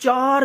4